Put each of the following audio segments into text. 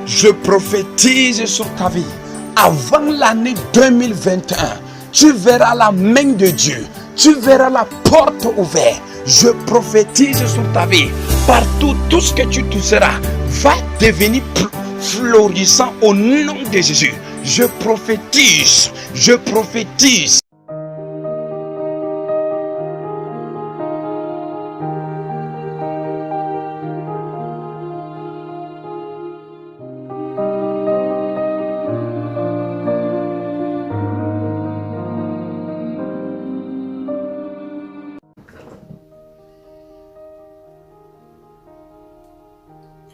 Je prophétise sur ta vie. Avant l'année 2021, tu verras la main de Dieu. Tu verras la porte ouverte. Je prophétise sur ta vie. Partout, tout ce que tu toucheras va devenir florissant au nom de Jésus. Je prophétise. Je prophétise.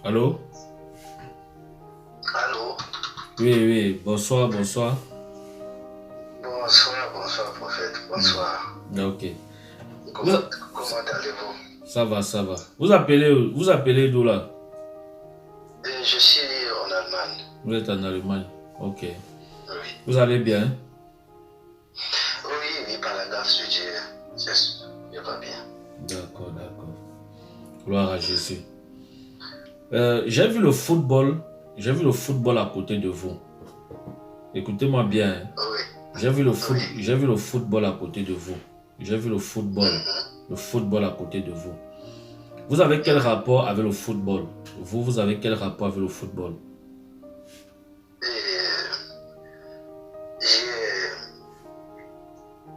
Allô? Allô? Oui, bonsoir. Bonsoir, prophète, bonsoir. Ok. Comment allez-vous? Ça va. Vous appelez d'où là? Je suis en Allemagne. Vous êtes en Allemagne? Ok. Oui. Vous allez bien? Oui, par la grâce de Dieu, je vais bien. D'accord. Gloire à Jésus. J'ai vu le football à côté de vous. Écoutez-moi bien. Hein. Oui. J'ai vu le football à côté de vous. J'ai vu le football à côté de vous. Vous avez quel rapport avec le football? Vous avez quel rapport avec le football?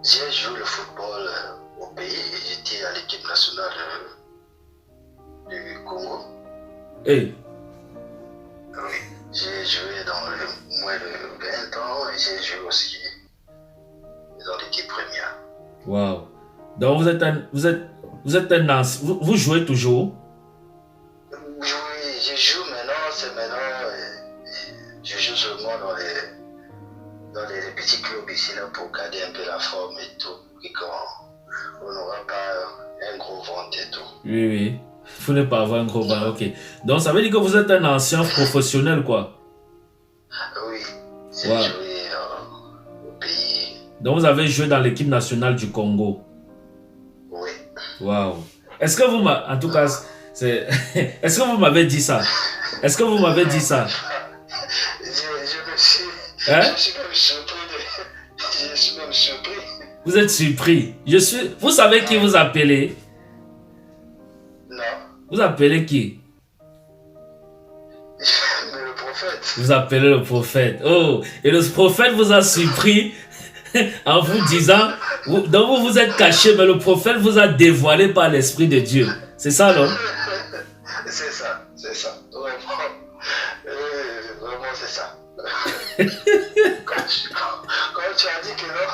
J'ai joué le football au pays et j'étais à l'équipe nationale du Congo. Hey. Oui, j'ai joué dans moins de 20 ans et j'ai joué aussi dans l'équipe première. Wow. Donc vous êtes un ancien. Vous jouez toujours? Oui, je joue maintenant, je joue seulement dans les petits clubs ici là pour garder un peu la forme et tout, et qu'on n'aura pas un gros ventre et tout. Oui. Vous n'êtes pas avoir un gros ventre, ok. Donc ça veut dire que vous êtes un ancien professionnel, quoi? Oui, j'ai joué au pays. Donc vous avez joué dans l'équipe nationale du Congo? Oui. Wow. Est-ce que vous m'avez... En tout cas, c'est... Est-ce que vous m'avez dit ça? Est-ce que vous m'avez dit ça? Je suis même surpris. Je suis même surpris. Vous êtes surpris? Vous savez qui vous appelez? Non. Vous appelez qui? Le prophète. Vous appelez le prophète. Oh, et le prophète vous a surpris en vous disant, donc vous vous êtes caché, mais le prophète vous a dévoilé par l'Esprit de Dieu. C'est ça, non? C'est ça. Vraiment, c'est ça. Quand tu as dit que non,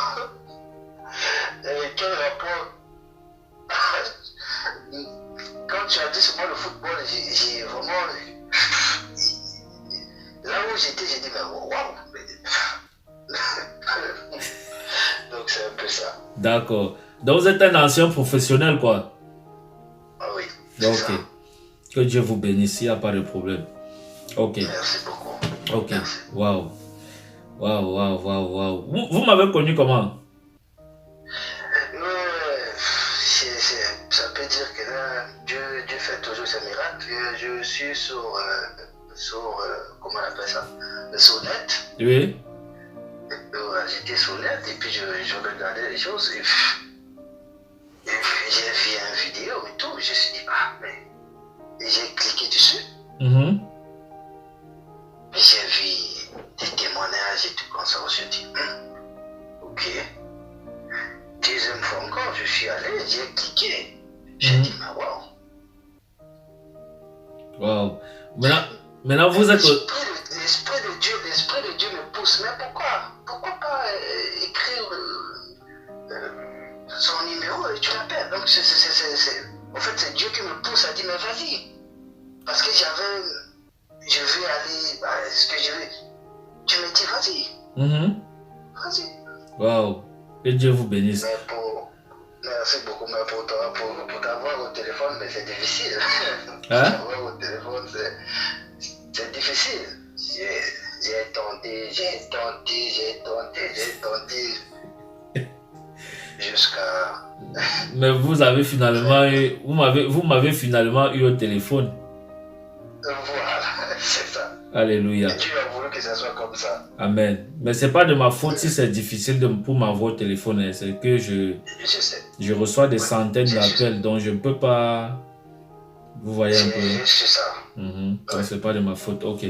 quel rapport? Quand tu as dit seulement le football, j'ai vraiment... Là où j'étais, j'ai dit, mais waouh! Donc c'est un peu ça. D'accord. Donc vous êtes un ancien professionnel, quoi? Ah oui. Ok. Que Dieu vous bénisse, il n'y a pas de problème. Ok. Merci beaucoup. Ok. Waouh. Vous m'avez connu comment? Ça peut dire que là, Dieu fait toujours ses miracles. Je suis sur comment on appelle ça? Sur net. Oui. J'étais sur net et puis je regardais les choses et j'ai vu une vidéo et tout. Je me suis dit, mais j'ai cliqué dessus. Et j'ai vu des témoignages et tout comme ça. Je me suis dit, ok. Deuxième fois encore, je suis allé, j'ai cliqué. J'ai dit, mais wow. Maintenant vous êtes... L'esprit de Dieu me pousse. Mais pourquoi pas écrire son numéro et tu l'appelles? Donc en fait, c'est Dieu qui me pousse à dire, mais vas-y. Parce que je veux aller, ce que je veux. Tu me dis, vas-y. Vas-y. Wow. Que Dieu vous bénisse. Merci beaucoup, mais pour t'avoir au téléphone, mais c'est difficile. Hein? T'avoir au téléphone, c'est difficile. J'ai tenté. Jusqu'à... Mais vous m'avez finalement eu au téléphone. Voilà, c'est ça. Alléluia. Et Dieu a voulu que ça soit comme ça. Amen. Mais c'est pas de ma faute si c'est difficile pour m'avoir au téléphone. Hein. C'est que Je sais. je reçois des centaines c'est d'appels, donc je ne peux pas. Vous voyez un peu. C'est ça. Donc c'est pas de ma faute. Ok.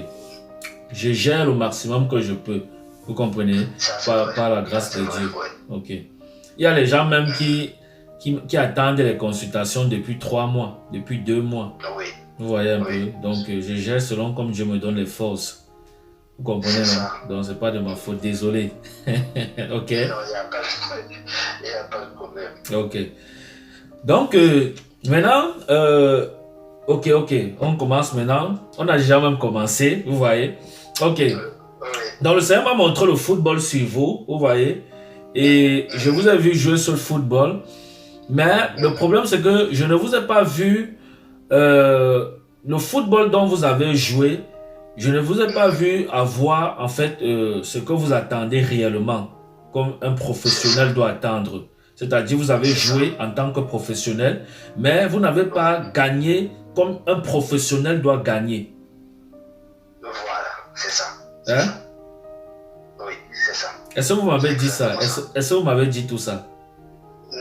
Je gère le maximum que je peux. Vous comprenez? Par la grâce de Dieu. Ok. Il y a les gens même qui attendent les consultations depuis 3 mois, depuis 2 mois. Oui. Vous voyez un peu. Donc je gère selon comme Dieu me donne les forces. Vous comprenez, non? Donc c'est pas de ma faute. Désolé. Ok. Non, il n'y a pas de problème. Ok. Donc maintenant, ok. On commence maintenant. On a déjà même commencé. Vous voyez? Ok. Donc le Seigneur m'a montré le football sur vous. Vous voyez? Et je vous ai vu jouer sur le football. Mais le problème, c'est que je ne vous ai pas vu le football dont vous avez joué. Je ne vous ai pas vu avoir en fait ce que vous attendez réellement, comme un professionnel doit attendre. C'est-à-dire, vous avez joué en tant que professionnel, mais vous n'avez pas gagné comme un professionnel doit gagner. Voilà, c'est ça. Hein? Oui, c'est ça. Est-ce que vous m'avez dit ça? Est-ce que vous m'avez dit tout ça? Non.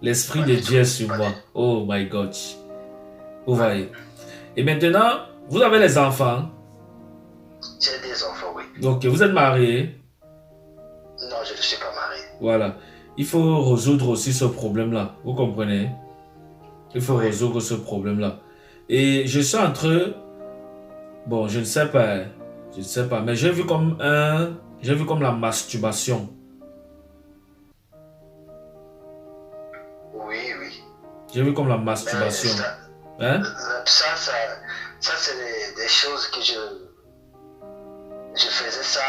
L'Esprit de Dieu est sur moi. Oh my God. Vous voyez. Et maintenant, vous avez les enfants. J'ai des enfants, oui. Ok, vous êtes marié? Non, je ne suis pas marié. Voilà. Il faut résoudre aussi ce problème-là. Vous comprenez? Il faut résoudre ce problème-là. Et je suis entre... Bon, je ne sais pas. Mais j'ai vu comme la masturbation. Oui. J'ai vu comme la masturbation. Ça c'est des choses que je faisais ça.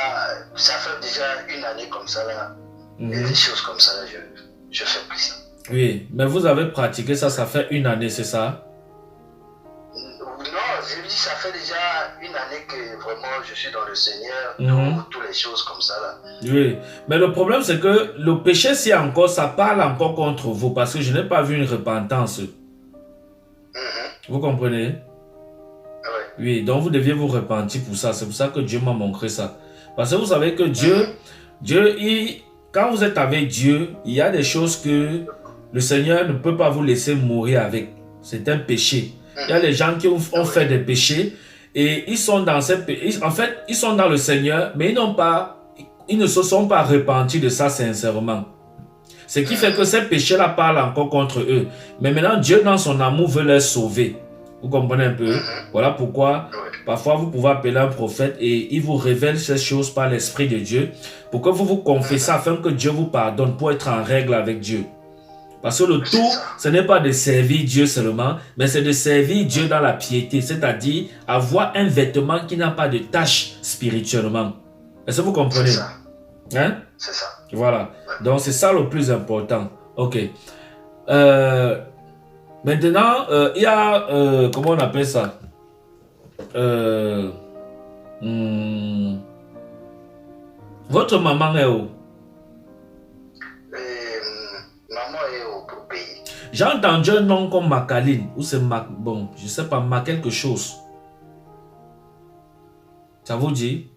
Ça fait déjà 1 année comme ça là. Et des choses comme ça là, je fais plus ça. Oui, mais vous avez pratiqué ça, ça fait 1 année, c'est ça? Non, je dis ça fait déjà 1 année que vraiment je suis dans le Seigneur, toutes les choses comme ça là. Oui, mais le problème c'est que le péché, si encore, ça parle encore contre vous parce que je n'ai pas vu une repentance. Vous comprenez? Oui, donc vous deviez vous repentir pour ça. C'est pour ça que Dieu m'a montré ça. Parce que vous savez que Dieu, quand vous êtes avec Dieu, il y a des choses que le Seigneur ne peut pas vous laisser mourir avec. C'est un péché. Il y a des gens qui ont fait des péchés et ils sont dans en fait, ils sont dans le Seigneur, mais ils ne se sont pas repentis de ça sincèrement. Ce qui fait que ces péchés-là parlent encore contre eux. Mais maintenant, Dieu, dans son amour, veut les sauver. Vous comprenez un peu? Voilà pourquoi, parfois, vous pouvez appeler un prophète et il vous révèle ces choses par l'Esprit de Dieu pour que vous vous confessez afin que Dieu vous pardonne pour être en règle avec Dieu. Parce que le tout, ce n'est pas de servir Dieu seulement, mais c'est de servir Dieu dans la piété, c'est-à-dire avoir un vêtement qui n'a pas de tache spirituellement. Est-ce que vous comprenez? C'est ça. Hein? C'est ça. Voilà. Donc, c'est ça le plus important. Ok. Maintenant, il y a... comment on appelle ça? Votre maman est où? Maman est au pays. J'ai entendu un nom comme Macaline. Ou c'est bon, je sais pas, quelque chose. Ça vous dit?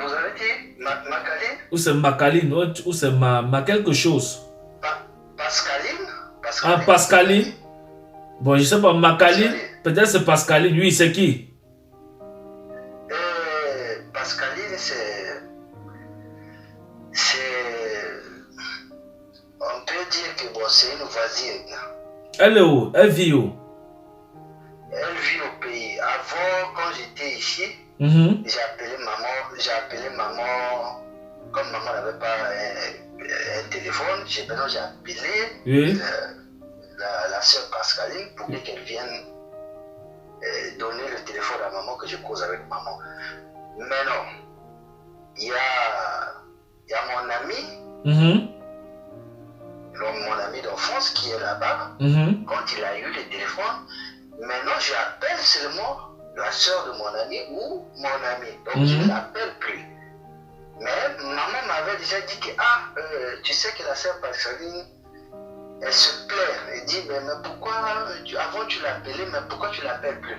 Vous avez dit Macaline? Ou c'est Macaline, ou c'est quelque chose. Pascaline? Ah, Pascaline? Bon, je sais pas, Macaline, peut-être c'est Pascaline. Oui, c'est qui? Pascaline, on peut dire que bon, c'est une voisine. Elle est où? Elle vit où? Elle vit au pays. Avant, quand j'étais ici, j'ai appelé maman, comme maman n'avait pas un téléphone, j'ai appelé la soeur Pascaline pour qu'elle vienne donner le téléphone à maman, que je cause avec maman. Mais non, il y a mon ami, mon ami d'enfance qui est là-bas, quand il a eu le téléphone. Maintenant, j'appelle seulement la soeur de mon ami ou mon ami. Donc, je ne l'appelle plus. Mais maman m'avait déjà dit que, tu sais que la soeur Pascaline elle se plaint. Elle dit, mais pourquoi, avant tu l'appelais, mais pourquoi tu l'appelles plus?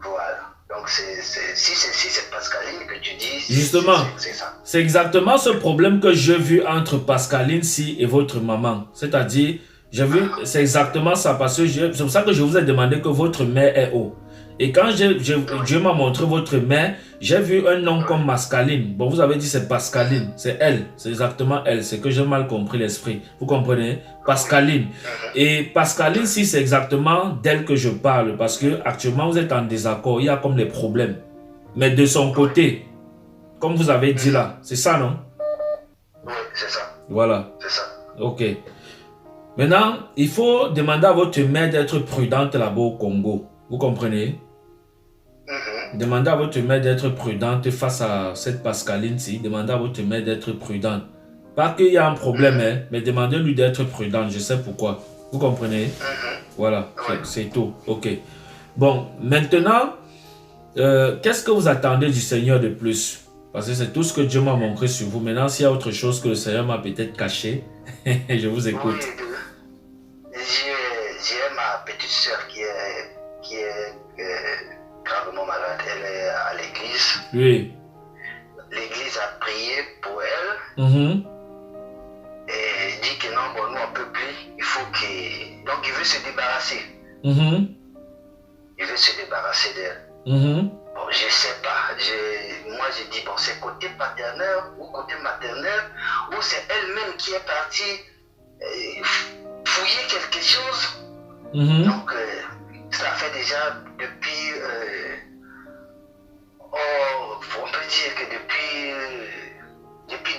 Voilà. Donc, si c'est Pascaline que tu dis, justement, c'est ça. C'est exactement ce problème que j'ai vu entre Pascaline si et votre maman. C'est-à-dire, j'ai vu, c'est exactement ça, parce que c'est pour ça que je vous ai demandé que votre mère est où. Et quand Dieu m'a montré votre mère, j'ai vu un nom comme Pascaline. Bon, vous avez dit c'est Pascaline, c'est elle, c'est exactement elle, c'est que j'ai mal compris l'esprit. Vous comprenez? Pascaline. Et Pascaline, si c'est exactement d'elle que je parle, parce que actuellement vous êtes en désaccord, il y a comme des problèmes. Mais de son côté, comme vous avez dit là, c'est ça, non? Oui, c'est ça. Voilà. C'est ça. Ok. Maintenant, il faut demander à votre mère d'être prudente là-bas au Congo. Vous comprenez? Demandez à votre mère d'être prudente face à cette Pascaline-ci. Demandez à votre mère d'être prudente. Pas qu'il y a un problème, hein, mais demandez-lui d'être prudente. Je sais pourquoi. Vous comprenez? Voilà, c'est tout. Ok. Bon, maintenant, qu'est-ce que vous attendez du Seigneur de plus? Parce que c'est tout ce que Dieu m'a montré sur vous. Maintenant, s'il y a autre chose que le Seigneur m'a peut-être caché, je vous écoute. Oui, j'ai ma petite soeur qui est gravement malade. Elle est à l'église. Oui. L'église a prié pour elle. Et dit que non, bon, nous on ne peut plus. Il faut qu'il... Donc il veut se débarrasser. Il veut se débarrasser d'elle. Bon, je ne sais pas. Moi j'ai dit, bon, c'est côté paternel ou côté maternel, ou c'est elle-même qui est partie fouiller quelque chose. Donc ça fait déjà depuis... on peut dire que depuis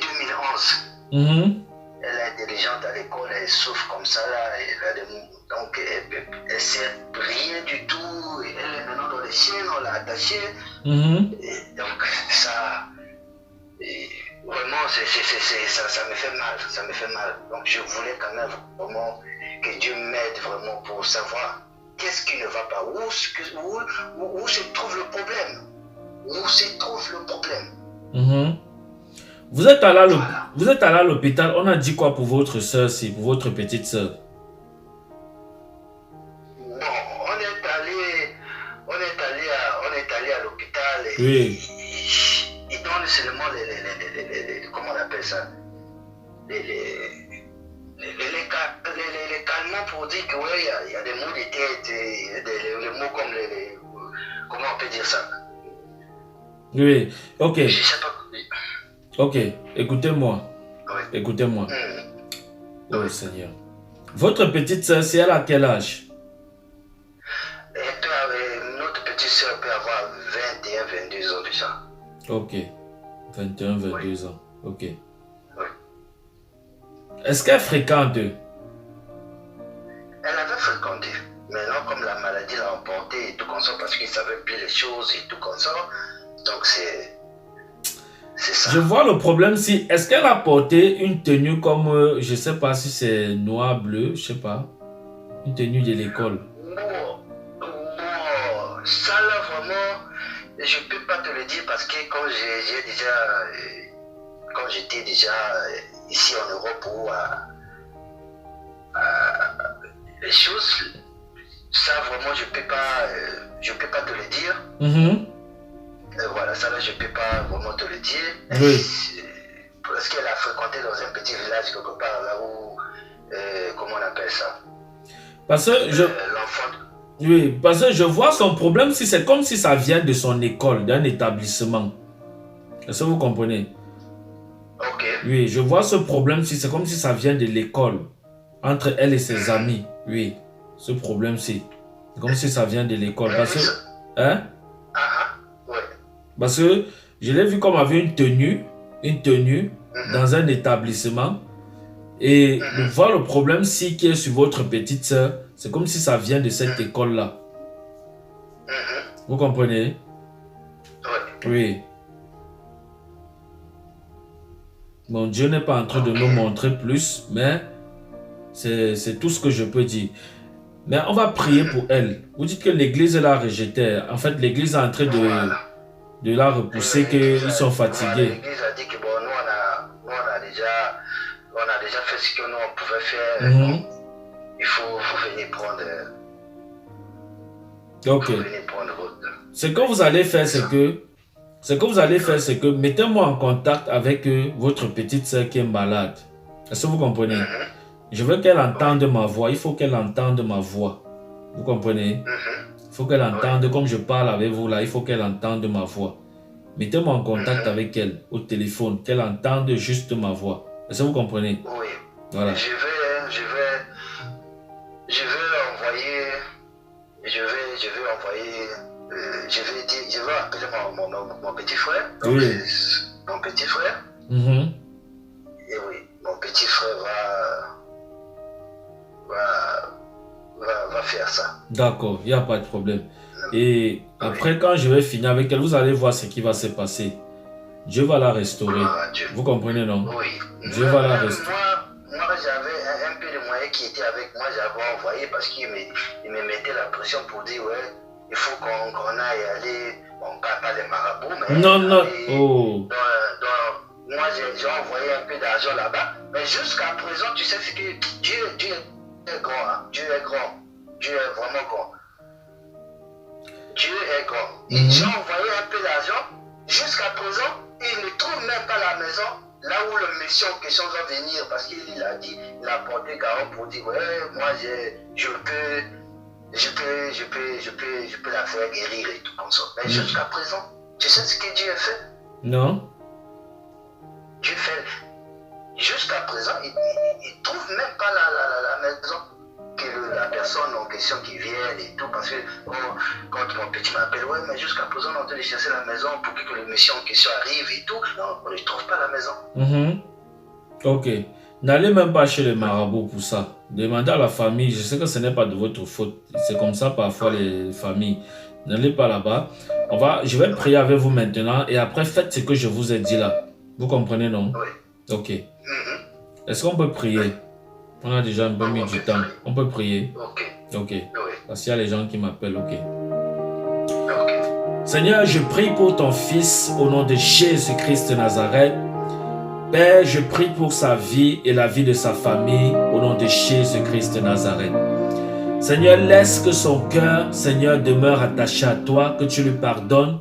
2011, elle est intelligente à l'école, elle souffre comme ça là, donc elle ne sait rien du tout, elle est maintenant dans les chiens, on l'a attachée, donc ça, vraiment ça me fait mal, donc je voulais quand même vraiment que Dieu m'aide vraiment pour savoir qu'est-ce qui ne va pas, où se trouve le problème. Où se trouve le problème? Vous êtes allé à l'hôpital. On a dit quoi pour votre soeur, pour votre petite soeur? Bon, on est allé à l'hôpital. Oui. Ils donnent seulement comment on appelle ça? Les calmants pour dire que ouais, il y a des maux de tête, les mots comme comment on peut dire ça? Oui, ok. Je sais pas. Ok, écoutez-moi. Oui. Écoutez-moi. Oh Seigneur. Votre petite soeur, c'est elle à quel âge? Notre petite soeur peut avoir 21, 22 ans déjà. Ok. 21, 22 ans. Ok. Oui. Est-ce qu'elle fréquente? Elle avait fréquenté. Maintenant, comme la maladie l'a emporté et tout comme ça, parce qu'il ne savait plus les choses et tout comme ça, donc c'est ça. Je vois le problème si... Est-ce qu'elle a porté une tenue comme... je ne sais pas si c'est noir, bleu, je ne sais pas. Une tenue de l'école. Non, ça là vraiment, je ne peux pas te le dire parce que quand j'étais déjà ici en Europe où les choses, ça vraiment je peux pas te le dire. Voilà, ça là je peux pas vraiment te le dire. Oui. Parce qu'elle a fréquenté dans un petit village quelque part là où, comment on appelle ça? Parce que l'enfant. Oui, parce que je vois son problème si c'est comme si ça vient de son école, d'un établissement. Est-ce que vous comprenez? Ok. Oui, je vois ce problème si c'est comme si ça vient de l'école, entre elle et ses amis. Oui, ce problème-ci. C'est comme si ça vient de l'école. Parce que... Hein? Ouais. Parce que je l'ai vu comme avait une tenue dans un établissement. Et de voir le problème si qui est sur votre petite soeur, c'est comme si ça vient de cette école-là. Vous comprenez? Oui. Bon, Dieu n'est pas en train de nous montrer plus, mais c'est tout ce que je peux dire. Mais on va prier pour elle. Vous dites que l'église l'a rejetée. En fait, l'église est en train de la repousser, qu'ils sont fatigués. L'église a dit que bon, nous on a a déjà fait ce que nous on pouvait faire. Il faut venir prendre. Ok. Ce que vous allez faire, c'est que mettez-moi en contact avec votre petite soeur qui est malade. Est-ce que vous comprenez? Je veux qu'elle entende ma voix. Il faut qu'elle entende ma voix. Vous comprenez? Il faut qu'elle entende, comme je parle avec vous là, il faut qu'elle entende ma voix. Mettez-moi en contact avec elle au téléphone, qu'elle entende juste ma voix. Est-ce que vous comprenez? Oui. Voilà. Je vais appeler mon petit frère. Oui. Mon petit frère. Et oui, mon petit frère va faire ça. D'accord, il n'y a pas de problème. Et après, quand je vais finir avec elle, vous allez voir ce qui va se passer. Dieu va la restaurer. Vous comprenez, non? Oui. Dieu va la restaurer. Moi j'avais un peu de moyens qui étaient avec moi, j'avais envoyé parce qu'il me mettait la pression pour dire, ouais, il faut qu'on aille aller, on parle pas des marabouts, mais... Non. Donc, moi j'ai envoyé un peu d'argent là-bas, mais jusqu'à présent, tu sais ce que Dieu est grand, hein? Dieu est grand, Dieu est vraiment grand. Dieu est grand. Et j'ai envoyé un peu d'argent, jusqu'à présent, il ne trouve même pas la maison. Là où le monsieur en question va venir, parce qu'il a dit, il a porté garant pour dire, ouais, moi je peux la faire guérir et tout comme ça. Mais jusqu'à présent, tu sais ce que Dieu a fait? Non. Dieu fait. Jusqu'à présent, il ne trouve même pas la maison. Que la personne en question qui vienne et tout, parce que quand mon petit m'appelle, ouais, mais jusqu'à présent, on doit chercher la maison pour que le monsieur en question arrive et tout. Non, on ne trouve pas la maison. Ok. N'allez même pas chez les marabouts pour ça. Demandez à la famille. Je sais que ce n'est pas de votre faute. C'est comme ça parfois les familles. N'allez pas là-bas. Je vais prier avec vous maintenant et après faites ce que je vous ai dit là. Vous comprenez, non? Oui. Ok. Est-ce qu'on peut prier? On a déjà un peu mis du temps. On peut prier? Ok. Parce qu'il y a les gens qui m'appellent. Ok. Seigneur, je prie pour ton fils au nom de Jésus-Christ de Nazareth. Père, je prie pour sa vie et la vie de sa famille au nom de Jésus-Christ de Nazareth. Seigneur, laisse que son cœur, Seigneur, demeure attaché à toi, que tu lui pardonnes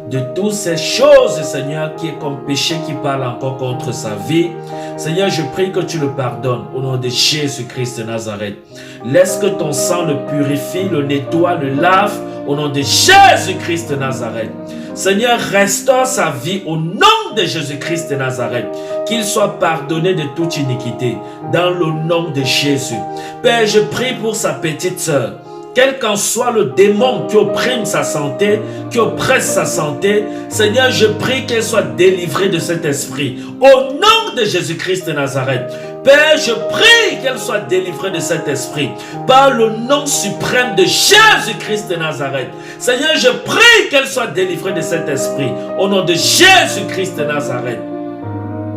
de toutes ces choses, Seigneur, qui est comme péché qui parle encore contre sa vie. Seigneur, je prie que tu le pardonnes au nom de Jésus-Christ de Nazareth. Laisse que ton sang le purifie, le nettoie, le lave au nom de Jésus-Christ de Nazareth. Seigneur, restaure sa vie au nom de Jésus-Christ de Nazareth. Qu'il soit pardonné de toute iniquité dans le nom de Jésus. Père, je prie pour sa petite sœur. Quel qu'en soit le démon qui opprime sa santé, qui oppresse sa santé, Seigneur, je prie qu'elle soit délivrée de cet esprit. Au nom de Jésus-Christ de Nazareth. Père, je prie qu'elle soit délivrée de cet esprit. Par le nom suprême de Jésus-Christ de Nazareth. Seigneur, je prie qu'elle soit délivrée de cet esprit. Au nom de Jésus-Christ de Nazareth.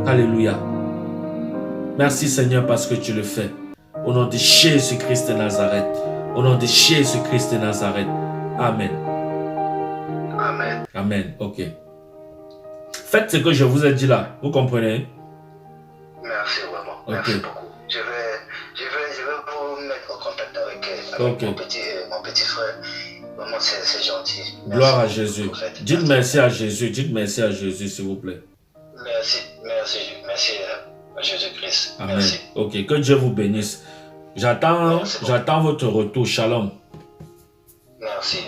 Alléluia. Merci Seigneur parce que tu le fais. Au nom de Jésus-Christ de Nazareth. Au nom de Jésus-Christ de Nazareth. Amen. Amen. Amen. Ok. Faites ce que je vous ai dit là. Vous comprenez? Merci vraiment. Okay. Merci beaucoup. Je vais vous mettre en contact avec okay. mon petit frère. Vraiment, c'est gentil. Merci. Gloire à Jésus. Dites merci à Jésus. Dites merci à Jésus, s'il vous plaît. Merci à Jésus-Christ. Amen. Merci. Ok, que Dieu vous bénisse. J'attends votre retour. Shalom. Merci.